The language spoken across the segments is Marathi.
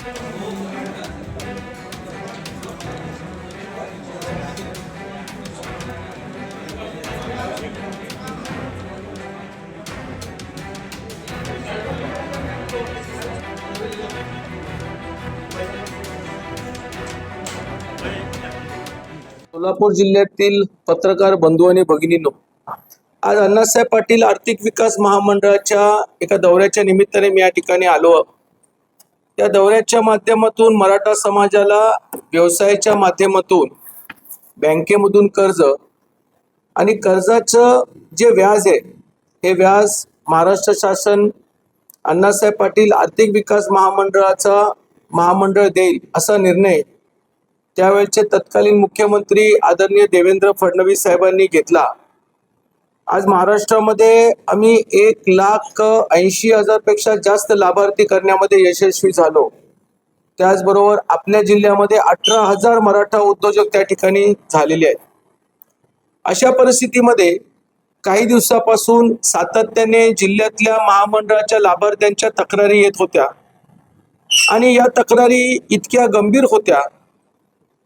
सोलापूर जिल्ह्यातील पत्रकार बंधू आणि भगिनींनो, आज अण्णासाहेब पाटील आर्थिक विकास महामंडळाच्या एका दौऱ्याच्या निमित्ताने मी या ठिकाणी आलो. त्या दौऱ्याच्या माध्यमातून मराठा समाजाला व्यवसायाच्या माध्यमातून बँकेमधून कर्ज आणि कर्जाचं जे व्याज आहे हे व्याज महाराष्ट्र शासन अण्णासाहेब पाटील आर्थिक विकास महामंडळ देईल असा निर्णय त्यावेळचे तत्कालीन मुख्यमंत्री आदरणीय देवेंद्र फडणवीस साहेबांनी घेतला. आज महाराष्ट्रामध्ये आम्ही 1,80,000 पेक्षा जास्त लाभार्थी करण्यामध्ये यशस्वी झालो. त्याचबरोबर आपल्या जिल्ह्यामध्ये 18,000 मराठा उद्योजक त्या ठिकाणी झालेले आहेत. अशा परिस्थितीमध्ये काही दिवसापासून सातत्याने जिल्ह्यातल्या महामंडळाच्या लाभार्थ्यांच्या तक्रारी येत होत्या आणि या तक्रारी इतक्या गंभीर होत्या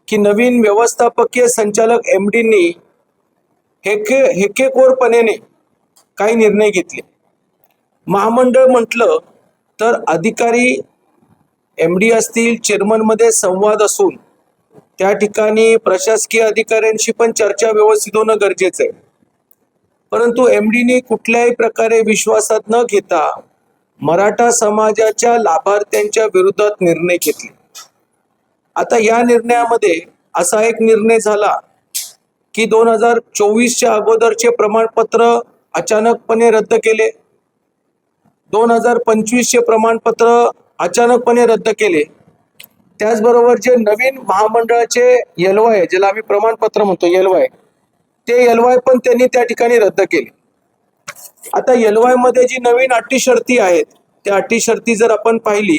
की नवीन व्यवस्थापकीय संचालक MDंनी हेकेखोरपणे काही निर्णय घेतले. महामंडळ म्हटलं तर अधिकारी MD असतील, चेअरमनमध्ये संवाद असून त्या ठिकाणी प्रशासकीय अधिकाऱ्यांशी पण चर्चा व्यवस्थित होणं गरजेचं आहे. परंतु MDंनी कुठल्याही प्रकारे विश्वासात न घेता मराठा समाजाच्या लाभार्थ्यांच्या विरोधात निर्णय घेतले. आता या निर्णयामध्ये असा एक निर्णय झाला की 2024च्या अगोदरचे प्रमाणपत्र अचानकपणे रद्द केले, 2025चे प्रमाणपत्र अचानकपणे रद्द केले. त्याचबरोबर जे नवीन महामंडळाचे LY ज्याला आम्ही प्रमाणपत्र म्हणतो LY, ते LY पण त्यांनी त्या ठिकाणी रद्द केले. आता LY मध्ये जी नवीन अटी शर्ती आहेत त्या अटी शर्ती जर आपण पाहिली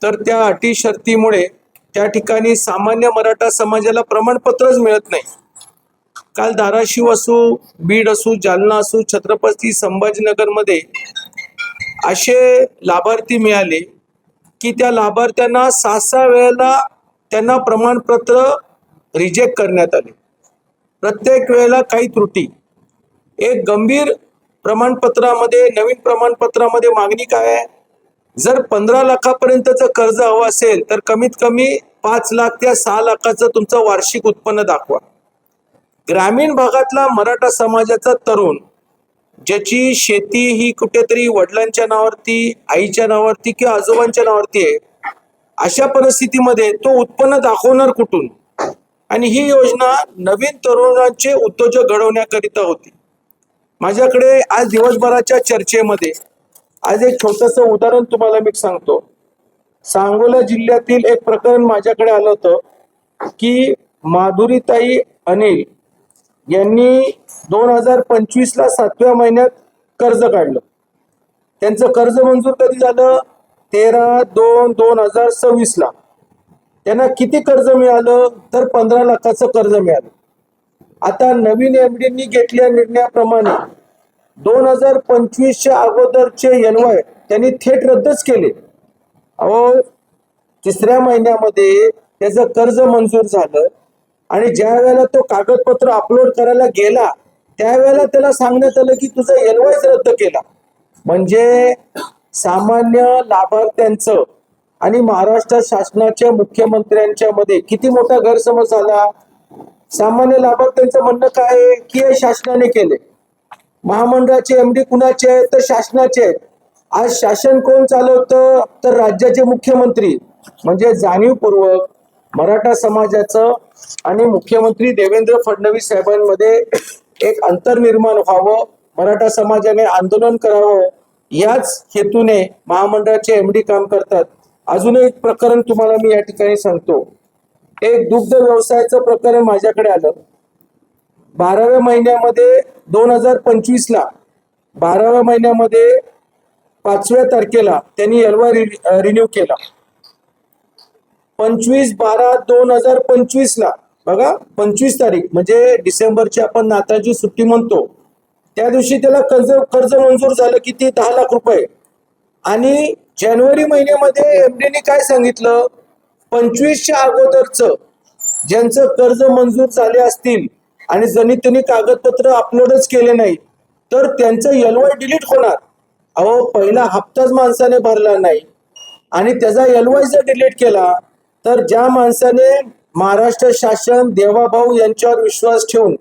तर त्या अटी शर्तीमुळे त्या ठिकाणी सामान्य मराठा समाजाला प्रमाणपत्रच मिळत नाही. काल धाराशिव असू, बीड असू, जालना असू, छत्रपती संभाजीनगरमध्ये असे लाभार्थी मिळाले की त्या लाभार्थ्यांना 6 वेळेला त्यांना प्रमाणपत्र रिजेक्ट करण्यात आले. प्रत्येक वेळेला काही त्रुटी. एक गंभीर प्रमाणपत्रामध्ये, नवीन प्रमाणपत्रामध्ये मागणी काय आहे, जर 15 लाखापर्यंतचं कर्ज हवं असेल तर कमीत कमी 5 लाख ते 6 लाखाचं तुमचं वार्षिक उत्पन्न दाखवा. ग्रामीण भागातला मराठा समाजाचा तरुण ज्याची शेती ही कुठेतरी वडिलांच्या नावावरती, आईच्या नावावरती किंवा आजोबांच्या नावावरती आहे, अशा परिस्थितीमध्ये तो उत्पन्न दाखवणार कुठून? आणि ही योजना नवीन तरुणांचे उद्योजक घडवण्याकरिता होती. माझ्याकडे आज दिवसभराच्या चर्चेमध्ये आज एक छोटंसं उदाहरण तुम्हाला मी सांगतो. सांगोला जिल्ह्यातील एक प्रकरण माझ्याकडे आलं होतं की माधुरीताई अनिल यांनी 2025ला 7व्या महिन्यात कर्ज काढलं. त्यांचं कर्ज मंजूर कधी झालं? 13/2/2026ला. त्यांना किती कर्ज मिळालं? तर 15 लाखाचं कर्ज मिळालं. आता नवीन MDंनी घेतलेल्या निर्णयाप्रमाणे 2025च्या अगोदरचे LY त्यांनी थेट रद्दच केले. अहो, 3ऱ्या महिन्यामध्ये त्याचं कर्ज मंजूर झालं आणि ज्या वेळेला तो कागदपत्र अपलोड करायला गेला त्यावेळेला त्याला सांगण्यात आलं की तुझा LYच रद्द केला. म्हणजे सामान्य लाभार्थ्यांचं आणि महाराष्ट्र शासनाच्या मुख्यमंत्र्यांच्या मध्ये किती मोठा गैरसमज झाला. सामान्य लाभार्थ्यांचं म्हणणं काय आहे की हे शासनाने केले. महामंडळाचे MD कुणाचे आहेत? तर शासनाचे आहेत. आज शासन कोण चालवतं? तर राज्याचे मुख्यमंत्री. म्हणजे जाणीवपूर्वक मराठा समाजाचं आणि मुख्यमंत्री देवेंद्र फडणवीस साहेबांमध्ये एक अंतर निर्माण व्हावं, मराठा समाजाने आंदोलन करावं, याच हेतूने महामंडळाचे MD काम करतात. अजून एक प्रकरण तुम्हाला मी या ठिकाणी सांगतो. एक दुग्ध व्यवसायाचं प्रकरण माझ्याकडे आलं. 12व्या महिन्यामध्ये 2025ला 12व्या महिन्यामध्ये 5व्या तारखेला त्यांनी LY रिन्यू केला. 25/12/2025ला बघा, 25 तारीख म्हणजे डिसेंबरची आपण नाताळची सुट्टी म्हणतो, त्या दिवशी त्याला कर्ज मंजूर झालं किती? 10 लाख रुपये. आणि जानेवारी महिन्यामध्ये एमडीने काय सांगितलं, 25च्या अगोदरचं ज्यांचं कर्ज मंजूर झाले असतील आणि जणी त्यांनी कागदपत्र अपलोडच केले नाही तर त्यांचं एलवाय डिलीट होणार. अहो, पहिला हप्ताच माणसाने भरला नाही आणि त्याचा एलवाय जर डिलीट केला तर ज्या माणसाने महाराष्ट्र शासन देवाभाऊ यांच्यावर विश्वास ठेवून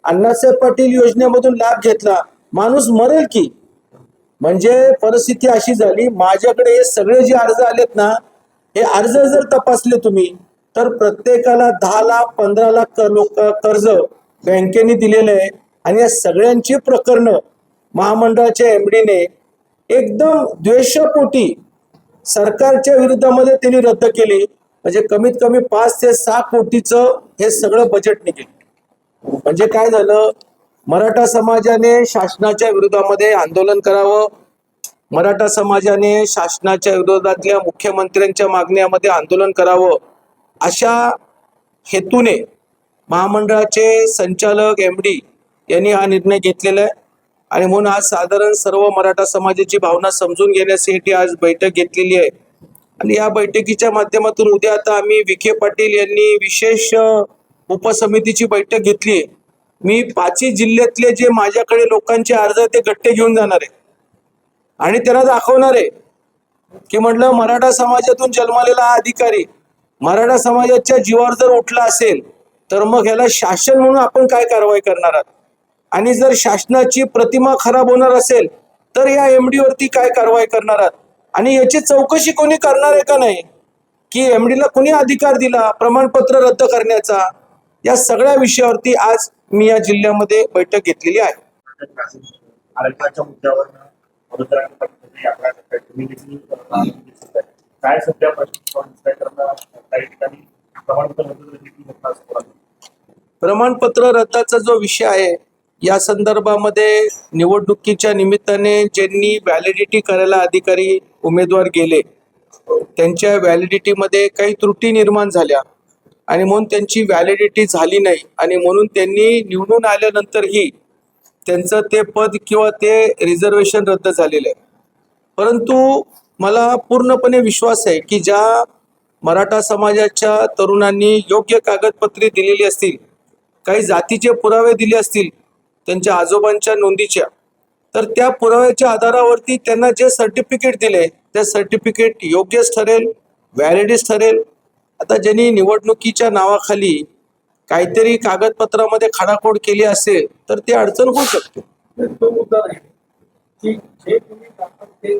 अण्णासाहेब पाटील योजनेमधून लाभ घेतला, माणूस मरेल की. म्हणजे परिस्थिती अशी झाली, माझ्याकडे हे सगळे जे अर्ज आलेत ना, हे अर्ज जर तपासले तुम्ही तर प्रत्येकाला 10 लाख 15 लाख कर्ज बँकेने दिलेलं आहे. आणि या सगळ्यांची प्रकरणं महामंडळाच्या एमडीने एकदम द्वेषपोटी सरकारच्या विरुद्धामध्ये त्यांनी रद्द केली. म्हणजे कमीत कमी 5 ते 6 कोटीचं हे सगळं बजेट निघेल. म्हणजे काय झालं, मराठा समाजाने शासनाच्या विरोधामध्ये आंदोलन करावं, मराठा समाजाने शासनाच्या विरोधातल्या मुख्यमंत्र्यांच्या मागण्यामध्ये आंदोलन करावं, अशा हेतूने महामंडळाचे संचालक एमडी यांनी हा निर्णय घेतलेला आहे. आणि म्हणून आज साधारण सर्व मराठा समाजाची भावना समजून घेण्यासाठी आज बैठक घेतलेली आहे. आणि या बैठकीच्या माध्यमातून उद्या आता आम्ही विखे पाटील यांनी विशेष उपसमितीची बैठक घेतली आहे. मी 5ही जिल्ह्यातले जे माझ्याकडे लोकांचे अर्ज ते गट्टे घेऊन जाणार आहे आणि त्यांना दाखवणार आहे की म्हटलं मराठा समाजातून जन्मलेला हा अधिकारी मराठा समाजाच्या जीवावर जर उठला असेल तर मग ह्याला शासन म्हणून आपण काय कारवाई करणार आहात, आणि जर शासनाची प्रतिमा खराब होणार असेल तर या एमडी वरती काय कारवाई करणार आहात, आणि याची चौकशी कोणी करणार आहे का नाही, की एमडीला कोणी अधिकार दिला प्रमाणपत्र रद्द करण्याचा. या सगळ्या विषयावरती आज मी या जिल्ह्यामध्ये बैठक घेतलेली आहे. आरक्षणाच्या मुद्द्यावर काय सध्या काही ठिकाणी प्रमाणपत्र रद्दाचा जो विषय आहे या संदर्भामध्ये निवडणुकीच्या निमित्ताने ज्यांनी व्हॅलिडिटी करायला अधिकारी उमेदवार गेले त्यांच्या व्हॅलिडिटीमध्ये काही त्रुटी निर्माण झाल्या आणि म्हणून त्यांची व्हॅलिडिटी झाली नाही आणि म्हणून त्यांनी निवडून आल्यानंतरही त्यांचं ते पद किंवा ते रिझर्वेशन रद्द झालेलं आहे. परंतु मला पूर्णपणे विश्वास आहे की ज्या मराठा समाजाच्या तरुणांनी योग्य कागदपत्रे दिलेली असतील, काही जातीचे पुरावे दिले असतील त्यांच्या आजोबांच्या नोंदीच्या, तर त्या पुराव्याच्या आधारावरती त्यांना जे सर्टिफिकेट दिले ते सर्टिफिकेट योग्यच ठरेल, व्हॅलिडच ठरेल. आता ज्यांनी निवडणुकीच्या नावाखाली काहीतरी कागदपत्रामध्ये खाडाखोड केली असेल तर ते अडचण होऊ शकते. तो मुद्दा आहे की जे तुम्ही ते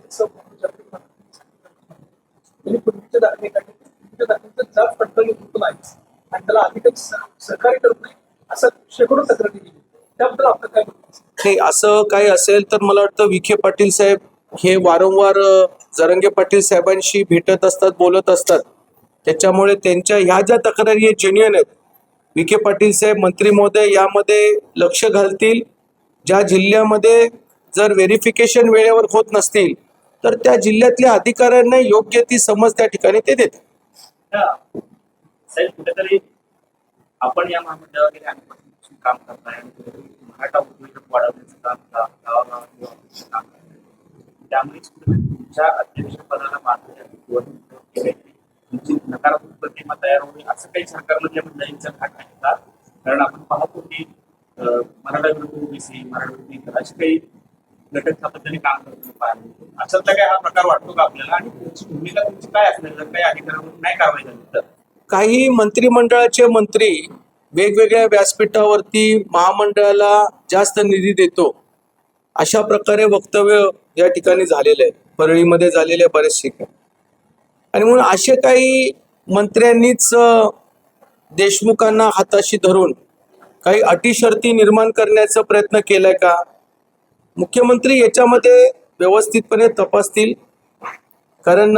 पूर्वीच्या दाखले जात पडताळणी होत नाही आणि त्याला अधिक सहकार्य करत नाही असं शेकडो तक्रारी दिली, त्याबद्दल आपलं काय नाही. असं काही असेल तर मला वाटतं विखे पाटील साहेब हे वारंवार जरंगे पाटील साहेबांशी भेटत असतात, बोलत असतात. त्याच्यामुळे त्यांच्या ह्या ज्या तक्रारी आहेत जेन्युइन आहेत. विखे पाटील साहेब मंत्री महोदय यामध्ये लक्ष घालतील. ज्या जिल्ह्यामध्ये जर व्हेरिफिकेशन वेळेवर होत नसतील तर त्या जिल्ह्यातल्या अधिकाऱ्यांना योग्य ती समज त्या ठिकाणी ते देतील. साहेब, कुठेतरी आपण या महामंडळामध्ये आधीपासून काम करताय आणि मराठा उद्योजक वाढवण्याचं काम त्यामुळेच तुमच्या अध्यक्षपदाला मात्र तुमची नकारात्मक प्रतिमा तयार होईल असं काही सरकारमध्ये मंडळींचा घाट आहे का? कारण आपण पाहतो की मराठा विरुद्ध ओबीसी, मराठा विरुद्ध अशी काही घटक सातत्याने काम करतो पाहिजे. अशातला काय हा प्रकार वाटतो का आपल्याला, आणि तुमची भूमिका तुमची काय असणार जर काही अधिकाऱ्यांवर नाही कारवाई झाली तर? काही मंत्रिमंडळाचे मंत्री वेगवेगळ्या व्यासपीठावरती महामंडळाला जास्त निधी देतो अशा प्रकारे वक्तव्य या ठिकाणी झालेलं आहे, परळीमध्ये झालेले बरेच ठिकाणी. आणि म्हणून असे काही मंत्र्यांनीच देशमुखांना हाताशी धरून काही अटी शर्ती निर्माण करण्याचा प्रयत्न केलाय का? मुख्यमंत्री याच्यामध्ये व्यवस्थितपणे तपासतील. कारण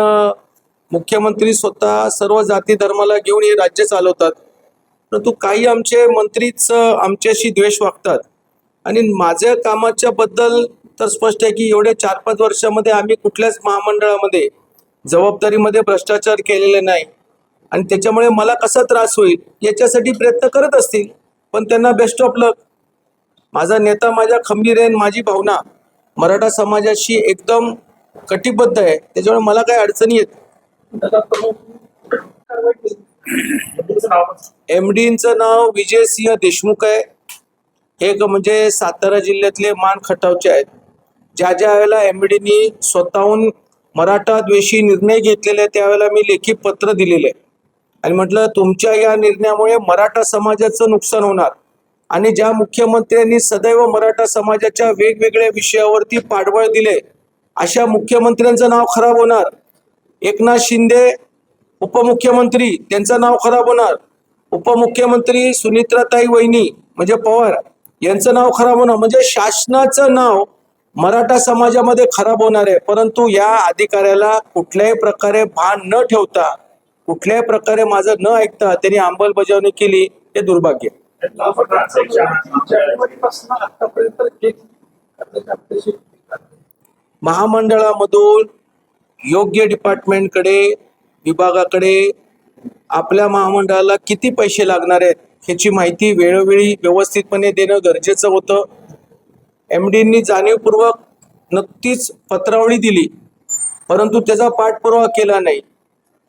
मुख्यमंत्री स्वतः सर्व जाती धर्माला घेऊन हे राज्य चालवतात, परंतु काही आमचे मंत्रीच आमच्याशी द्वेष वागतात. आणि माझ्या कामाच्या बद्दल तर स्पष्ट आहे की एवढ्या 4-5 वर्षामध्ये आम्ही कुठल्याच महामंडळामध्ये जबाबदारीमध्ये भ्रष्टाचार केलेले नाही आणि त्याच्यामुळे मला कसा त्रास होईल याच्यासाठी प्रयत्न करत असतील. पण त्यांना बेस्ट ऑफ लक. माझा नेता माझ्या खंबीर आहे. माझी भावना मराठा समाजाशी एकदम कटिबद्ध आहे, त्याच्यामुळे मला काही अडचणी येत. त्याला प्रमुख कारवाई केली. तुमचं नाव पण MDचं नाव विजयसिंह देशमुख आहे. हे म्हणजे सातारा जिल्ह्यातले मान खटावचे आहेत. ज्या ज्या वेळेला MDनी स्वतःहून मराठा द्वेषी निर्णय घेतलेले त्यावेळेला मी लेखी पत्र दिलेले आहे आणि म्हटलं तुमच्या या निर्णयामुळे मराठा समाजाचं नुकसान होणार आणि ज्या मुख्यमंत्र्यांनी सदैव मराठा समाजाच्या वेगवेगळ्या विषयावरती पाठबळ दिले अशा मुख्यमंत्र्यांचं नाव खराब होणार. एकनाथ शिंदे उपमुख्यमंत्री त्यांचं नाव खराब होणार. उपमुख्यमंत्री सुनित्राताई वहिनी म्हणजे पवार यांचं नाव खराब होणार. म्हणजे शासनाचं नाव मराठा समाजामध्ये खराब होणार आहे. परंतु या अधिकाऱ्याला कुठल्याही प्रकारे भान न ठेवता कुठल्याही प्रकारे माझं न ऐकता त्यांनी अंमलबजावणी केली, हे दुर्भाग्य. जानेवारीपासून आतापर्यंत एक आपल्याशी महामंडळामधून योग्य डिपार्टमेंटकडे विभागाकडे आपल्या महामंडळाला किती पैसे लागणार आहेत ह्याची माहिती वेळोवेळी व्यवस्थितपणे देणं गरजेचं होतं. MDनी जाणीवपूर्वक नक्कीच पत्रावळी दिली, परंतु त्याचा पाठपुरावा केला नाही.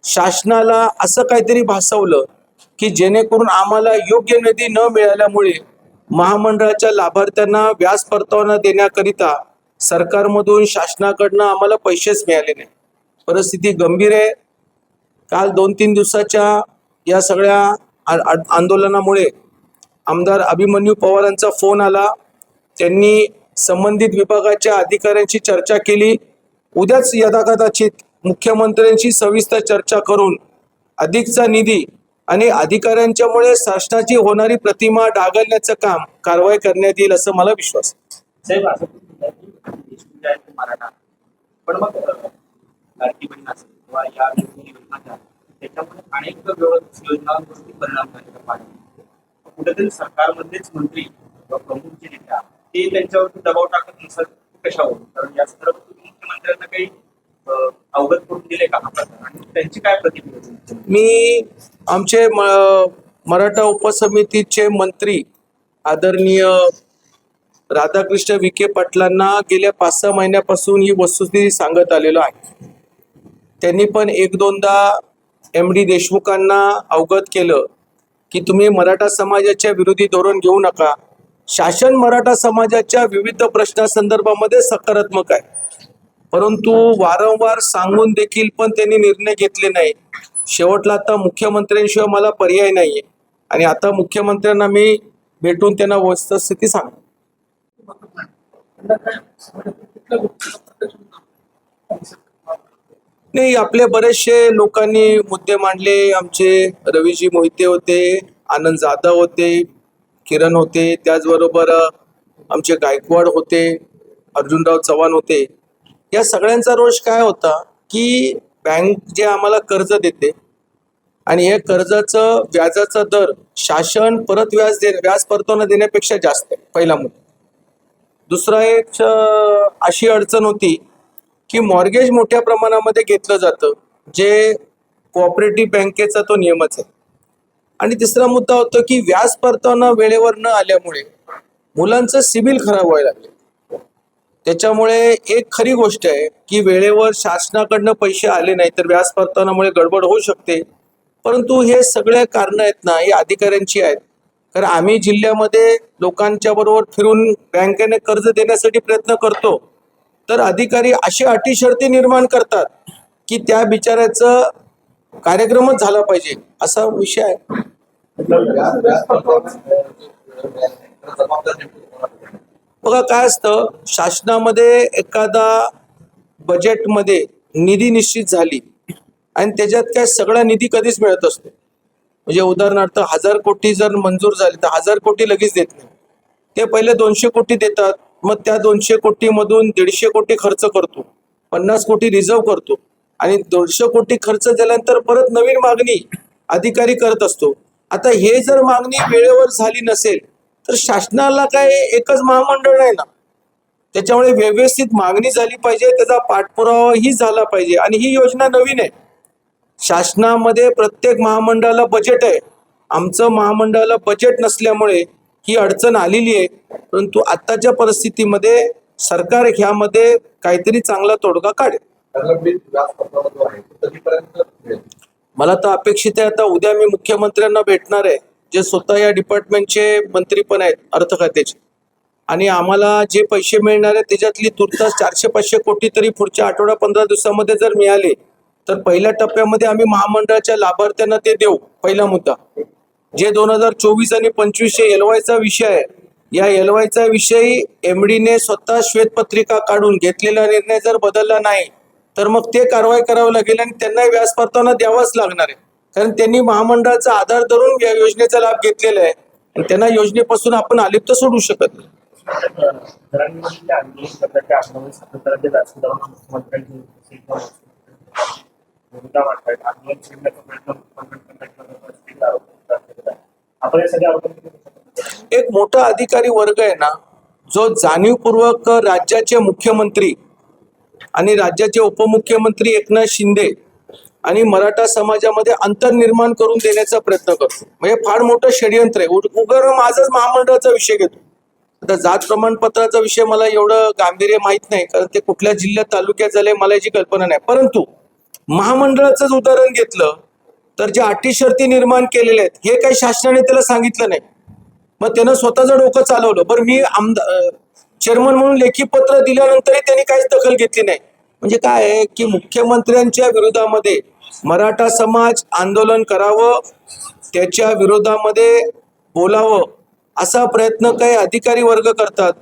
शासनाला असं काहीतरी भासवलं की जेणेकरून आम्हाला योग्य निधी न मिळाल्यामुळे महामंडळाच्या लाभार्थ्यांना व्याज परतावा देण्याकरिता सरकारमधून शासनाकडनं आम्हाला पैसेच मिळाले नाही. परिस्थिती गंभीर आहे. काल 2-3 दिवसाच्या या सगळ्या आंदोलनामुळे आमदार अभिमन्यू पवारांचा फोन आला. त्यांनी संबंधित विभागाच्या अधिकाऱ्यांशी चर्चा केली. उद्याच यथाकदाचित मुख्यमंत्र्यांशी सविस्तर चर्चा करून अधिकचा निधी आणि अधिकाऱ्यांच्यामुळे शासनाची होणारी प्रतिमा डागलण्याचं काम कारवाई करण्यात येईल असं मला विश्वास आहे. साहेब असं तुम्ही देशमुख आहेत ते मराठा, पण मग लाडकी बहीण असेल किंवा या योजना ज्या आहेत, त्याच्यामुळे अनेक योजनांवरती परिणाम झालेला पाहिजे. कुठेतरी सरकारमधलेच मंत्री किंवा प्रमुख जे नेते आहेत ते त्यांच्यावरती दबाव टाकत नसतात कशावर? कारण या संदर्भात तुम्ही मुख्यमंत्र्यांना काही अवगत करून दिले का हा प्रकार आणि त्यांची काय प्रतिक्रिया? मी आमचे मराठा उपसमितीचे मंत्री आदरणीय राधाकृष्ण विखे पाटलांना गेल्या 5-6 महिन्यापासून ही वस्तुस्थिती सांगत आलेलो आहे. त्यांनी पण 1-2दा MD देशमुखांना अवगत केलं की तुम्ही मराठा समाजाच्या विरोधी धोरण घेऊ नका. शासन मराठा समाजाच्या विविध प्रश्नासंदर्भामध्ये सकारात्मक आहे, परंतु वारंवार सांगून देखील पण त्यांनी निर्णय घेतले नाही. शेवटला आता मुख्यमंत्र्यांशिवाय मला पर्याय नाहीये आणि आता मुख्यमंत्र्यांना मी भेटून त्यांना वस्तुस्थिती सांगतो. नाही, आपले बरेचसे लोकांनी मुद्दे मांडले. आमचे रवीजी मोहिते होते, आनंद जाधव होते, किरण होते, त्याचबरोबर आमचे गायकवाड होते, अर्जुनराव चव्हाण होते. या सगळ्यांचा रोष काय होता की बँक जे आम्हाला कर्ज देते आणि हे कर्जाचं व्याजाचा दर शासन परत व्याज परतावा देण्यापेक्षा जास्त आहे, पहिला मुद्दा. दुसरा एक अशी अडचण होती की मॉर्गेज मोठ्या प्रमाणामध्ये घेतलं जातं, जे कोऑपरेटिव्ह बँकेचा तो नियमच आहे. आणि तिसरा मुद्दा होता की व्याज परतावा वेळेवर न आल्यामुळे मुलांचं सिबिल खराब व्हायला लागले. त्याच्यामुळे एक खरी गोष्ट आहे की वेळेवर शासनाकडनं पैसे आले नाही तर व्याज परताव्यामुळे गडबड होऊ शकते. परंतु हे सगळे कारणं आहेत ना, ही अधिकाऱ्यांची आहेत. कारण आम्ही जिल्ह्यामध्ये लोकांच्या बरोबर फिरून बँकेने कर्ज देण्यासाठी प्रयत्न करतो, तर अधिकारी अशी अटी शर्ती निर्माण करतात की त्या बिचाऱ्याचं कार्यक्रमच झाला पाहिजे असा विषय आहे. बघा काय असतं, शासनामध्ये एखादा बजेटमध्ये निधी निश्चित झाली आणि त्याच्यात काय सगळा निधी कधीच मिळत असतो. म्हणजे उदाहरणार्थ 1000 कोटी जर मंजूर झाले तर 1000 कोटी लगेच देत नाही. ते पहिले 200 कोटी देतात, मग त्या 200 कोटीमधून 150 कोटी खर्च करतो, 50 कोटी रिझर्व करतो आणि 200 कोटी खर्च झाल्यानंतर परत नवीन मागणी अधिकारी करत असतो. आता हे जर मागणी वेळेवर झाली नसेल तर शासनाला काय एकच महामंडळ नाही ना, त्याच्यामुळे व्यवस्थित मागणी झाली पाहिजे, त्याचा पाठपुरावाही झाला पाहिजे. आणि ही योजना नवीन आहे. शासनामध्ये प्रत्येक महामंडळाला बजेट आहे. आमचं महामंडळाला बजेट नसल्यामुळे ही अडचण आलेली आहे. परंतु आत्ताच्या परिस्थितीमध्ये सरकार ह्यामध्ये काहीतरी चांगला तोडगा काढेल. प्रलंबित व्याजपत्राला जो आहे तो कधीपर्यंत मिळेल? मला तर अपेक्षित आहे आता उद्या मी मुख्यमंत्र्यांना भेटणार आहे, जे स्वतः या डिपार्टमेंटचे मंत्री पण आहेत अर्थ खात्याचे, आणि आम्हाला जे पैसे मिळणार आहेत त्याच्यातली तुर्तास 400-500 कोटी तरी पुढच्या आठवडा 15 दिवसामध्ये जर मिळाले तर पहिल्या टप्प्यामध्ये आम्ही महामंडळाच्या लाभार्थ्यांना ते देऊ. पहिला मुद्दा जे 2024 आणि 25 एलवायचा विषय आहे, या एलवायचा विषयी एमडीने स्वतः श्वेतपत्रिका काढून घेतलेला निर्णय जर बदलला नाही तर मग ते कारवाई करावं लागेल आणि त्यांनाही व्याज परतावा द्यावाच लागणार आहे, कारण त्यांनी महामंडळाचा आधार धरून या योजनेचा लाभ घेतलेला आहे आणि त्यांना योजनेपासून आपण अलिप्त सोडू शकत नाही. घरांमध्ये आंदोलन करण्याच्या आग्रहामुळे सातत्याने व्यासपीठावर मुख्यमंत्र्यांची भूमिका मांडतायत. आंदोलन छेडण्याचा प्रयत्न मुख्यमंत्र्यांनी करण्याचा आरोप केलेला आहे. आपण या सगळ्या आरोपांची एक मोठा अधिकारी वर्ग आहे ना, जो जाणीवपूर्वक राज्याचे मुख्यमंत्री आणि राज्याचे उपमुख्यमंत्री एकनाथ शिंदे आणि मराठा समाजामध्ये अंतर निर्माण करून देण्याचा प्रयत्न करतो. म्हणजे फार मोठं षडयंत्र आहे. उगाच माझाच महामंडळाचा विषय घेतो. आता जात प्रमाणपत्राचा विषय मला एवढं गांभीर्य माहीत नाही, कारण ते कुठल्या जिल्ह्यात तालुक्यात झाले मला याची कल्पना नाही. परंतु महामंडळाचंच उदाहरण घेतलं तर ज्या अटी शर्ती निर्माण केलेल्या आहेत हे काही शासनाने त्याला सांगितलं नाही, मग त्यानं स्वतःचं डोकं चालवलं. बरं, मी चेअरमन म्हणून लेखी पत्र दिल्यानंतरही त्यांनी काहीच दखल घेतली नाही. म्हणजे काय आहे की मुख्यमंत्र्यांच्या विरोधामध्ये मराठा समाज आंदोलन करावं, त्याच्या विरोधामध्ये बोलावं असा प्रयत्न काही अधिकारी वर्ग करतात.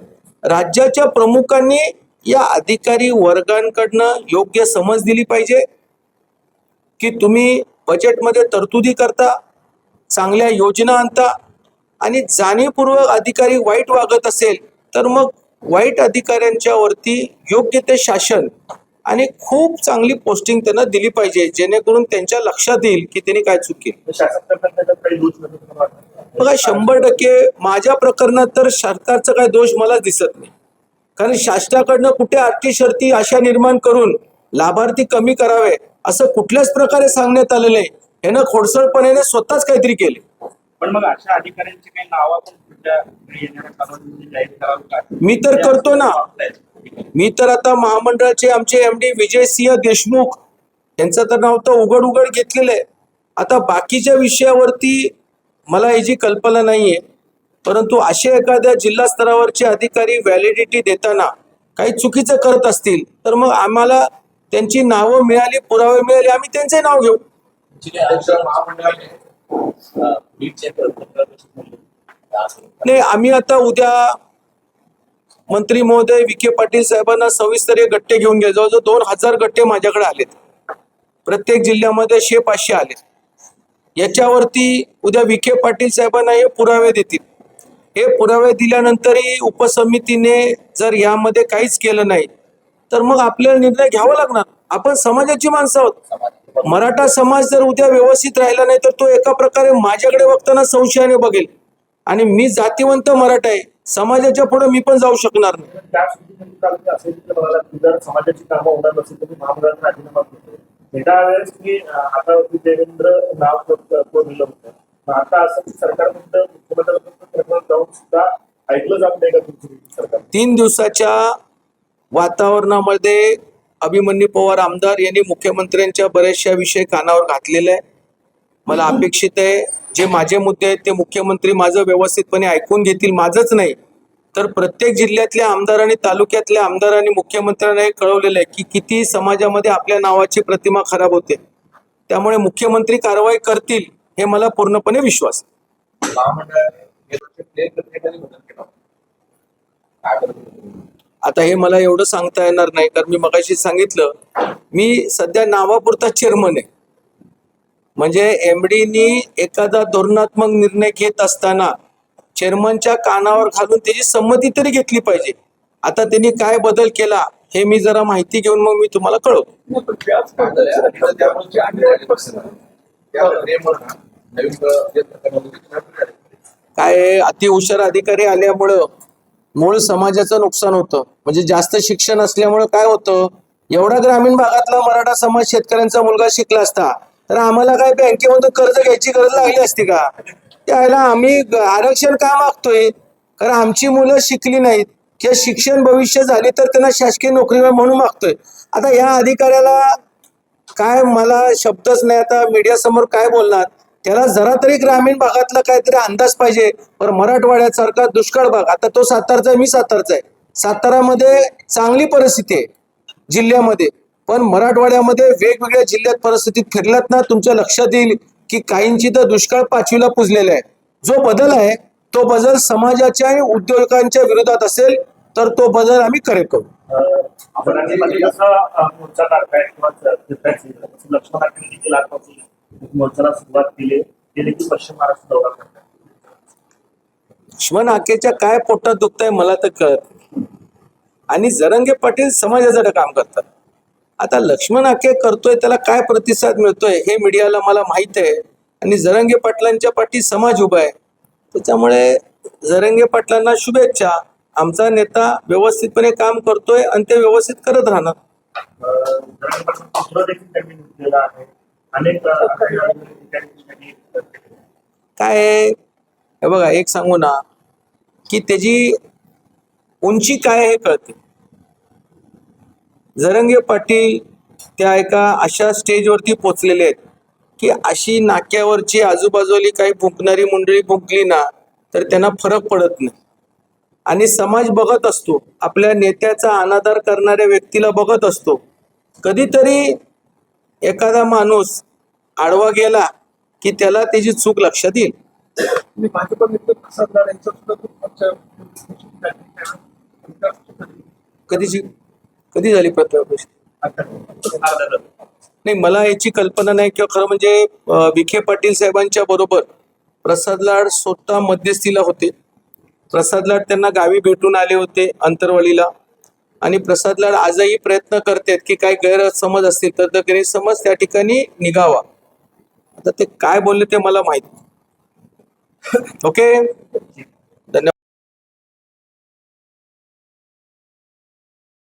राज्याच्या प्रमुखांनी या अधिकारी वर्गांकडनं योग्य समज दिली पाहिजे की तुम्ही बजेटमध्ये तरतुदी करता, चांगल्या योजना आणता, आणि जाणीवपूर्वक अधिकारी वाईट वागत असेल तर मग वाईट अधिकाऱ्यांच्या वरती योग्य ते शासन आणि खूप चांगली पोस्टिंग त्यांना दिली पाहिजे, जेणेकरून त्यांच्या लक्षात येईल की त्यांनी काय चूक केली. शासन करण्याचा काही दोष नाही तुम्हाला वाटतं? बघा, 100% माझ्या प्रकरणात तर सरकारचा काही दोष मला दिसत नाही, कारण शासनाकडनं कुठे अटी शर्ती अशा निर्माण करून लाभार्थी कमी करावे असं कुठल्याच प्रकारे सांगण्यात आलेलं आहे. ह्यानं खोडसळपणे स्वतःच काहीतरी केले. पण मग अशा अधिकाऱ्यांची काही नावं आपण पुढच्या येणाऱ्या कालावधीमध्ये जाहीर करावं का? मी तर करतो ना. मी तर आता महामंडळाचे आमचे एमडी विजयसिंह देशमुख यांचं तर नाव तर उघड उघड घेतलेलं आहे. आता बाकीच्या विषयावरती मला याची कल्पना नाहीये, परंतु असे एखाद्या जिल्हा स्तरावरचे अधिकारी व्हॅलिडिटी देताना काही चुकीचं करत असतील तर मग आम्हाला त्यांची नावं मिळाली, पुरावे मिळाले, आम्ही त्यांचे नाव घेऊ. अध्यक्ष महामंडळाने नाही, आम्ही आता उद्या मंत्री महोदय विखे पाटील साहेबांना सविस्तरीय गट्टे घेऊन गेले. जवळजवळ 2000 गट्टे माझ्याकडे आलेत, प्रत्येक जिल्ह्यामध्ये 100-500 आले. याच्यावरती उद्या विखे पाटील साहेबांना हे पुरावे देतील. हे पुरावे दिल्यानंतरही उपसमितीने जर यामध्ये काहीच केलं नाही तर मग आपल्याला निर्णय घ्यावा लागणार. आपण समाजाची माणसं आहोत. मराठा समाज जर उद्या व्यवस्थित राहिला नाही तर तो एका प्रकारे माझ्याकडे बघताना संशयाने बघेल, आणि मी जातीवंत मराठा आहे, समाजाच्या पुढे मी पण जाऊ शकणार नाही. त्या सुद्धा असेल तर मला जर समाजाची कामं होणार नसेल तर महामंडळाचा राजीनामा करतो. त्यावेळेस मी आता देवेंद्र नाव दिलं होतं, आता असं की सरकार मुख्यमंत्र्यांपर्यंत जाऊन सुद्धा ऐकलं जात नाही का तुमची सरकार? 3 दिवसाच्या वातावरणामध्ये अभिमन्यू पवार आमदार यांनी मुख्यमंत्र्यांच्या बऱ्याचशा विषय कानावर घातलेले आहे. मला अपेक्षित आहे जे माझे मुद्दे आहेत ते मुख्यमंत्री माझं व्यवस्थितपणे ऐकून घेतील. माझंच नाही तर प्रत्येक जिल्ह्यातल्या आमदारांनी, तालुक्यातल्या आमदारांनी मुख्यमंत्र्यांना हे कळवलेलं आहे की किती समाजामध्ये आपल्या नावाची प्रतिमा खराब होते. त्यामुळे मुख्यमंत्री कारवाई करतील हे मला पूर्णपणे विश्वास आहे. महामंडळाने गेल्या वर्षी प्लेन प्रक्रियेमध्ये बदल केला. काय बदल केला? आता हे मला एवढं सांगता येणार नाही, कारण मी मगाशी सांगितलं मी सध्या नावापुरता चेअरमन आहे. म्हणजे एमडीनी एखादा धोरणात्मक निर्णय घेत असताना चेअरमनच्या कानावर घालून त्याची संमती तरी घेतली पाहिजे. आता त्यांनी काय बदल केला हे मी जरा माहिती घेऊन मग मी तुम्हाला कळवतो. नाही, पण व्याज काय अति हुशार अधिकारी आल्यामुळं मूळ समाजाचं नुकसान होतं. म्हणजे जास्त शिक्षण असल्यामुळं काय होतं, एवढा ग्रामीण भागातला मराठा समाज शेतकऱ्यांचा मुलगा शिकला असता तर आम्हाला काय बँकेमधून कर्ज घ्यायची गरज लागली असती का? त्यावेळेला आम्ही आरक्षण का मागतोय, कारण आमची मुलं शिकली नाहीत, किंवा शिक्षण भविष्य झाली तर त्यांना शासकीय नोकरी म्हणून मागतोय. आता या अधिकाऱ्याला काय, मला शब्दच नाही आता मीडिया समोर काय बोलणार. त्याला जरा तरी ग्रामीण भागातला काहीतरी अंदाज पाहिजे. पण मराठवाड्यासारखा दुष्काळ भाग, आता तो सातारचा आहे, मी सातारचा आहे. सातारामध्ये चांगली परिस्थिती आहे जिल्ह्यामध्ये, पण मराठवाड्यामध्ये वेगवेगळ्या जिल्ह्यात परिस्थितीत फिरलात ना, तुमच्या लक्षात येईल की काहींची तर दुष्काळ 5वीला पुजलेला आहे. जो बदल आहे तो बदल समाजाच्या आणि उद्योजकांच्या विरोधात असेल तर तो बदल आम्ही करू. आपण आणि कसं मोर्चा काढताय किंवा फिरतायचं, लक्ष्मण आठवले देखील आजपासून मोर्चाला सुरुवात केली की पश्चिम महाराष्ट्र दौरा करतात. लक्ष्मण हाकेच्या काय पोटात दुखतंय मला तर कळत नाही. आणि जरांगे पाटील समाजासाठी काम करतात. आता लक्ष्मण हाके करतोय त्याला काय प्रतिसाद मिळतोय हे मीडियाला मला माहित आहे. आणि जरांगे पाटलांच्या पाठी समाज उभा आहे. त्याच्यामुळे जरांगे पाटलांना शुभेच्छा. आमचा नेता व्यवस्थितपणे काम करतोय आणि ते व्यवस्थित करत राहणार. जरांगे पाटील पुत्र देखील त्यांनी घेतलेला आहे. अनेक ठिकाणी काय आहे, हे बघा एक सांगू ना की त्याची उंची काय आहे हे कळते. जरांगे पाटील त्या एका अशा स्टेजवरती पोचलेले आहेत की अशी नाक्यावरची आजूबाजूली काही भुंकणारी मंडळी भुंकली ना तर त्यांना फरक पडत नाही. आणि समाज बघत असतो, आपल्या नेत्याचा अनादर करणाऱ्या व्यक्तीला बघत असतो. कधीतरी एखादा माणूस आडवा गेला की त्याला त्याची चूक लक्षात येईल. मी भाजप नेते प्रसाद लाड यांचं सुद्धा खूप कधी झाली प्रत्यापेक्षा नाही, मला याची कल्पना नाही. किंवा खरं म्हणजे विखे पाटील साहेबांच्या बरोबर प्रसाद लाड स्वतः मध्यस्थीला होते. प्रसाद लाड त्यांना गावी भेटून आले होते अंतरवलीला. आणि प्रसाद लाड आजही प्रयत्न करतात की काही गैरसमज असतील तर तो गैरसमज त्या ठिकाणी निघावा. आता ते काय बोलले ते मला माहित. ओके.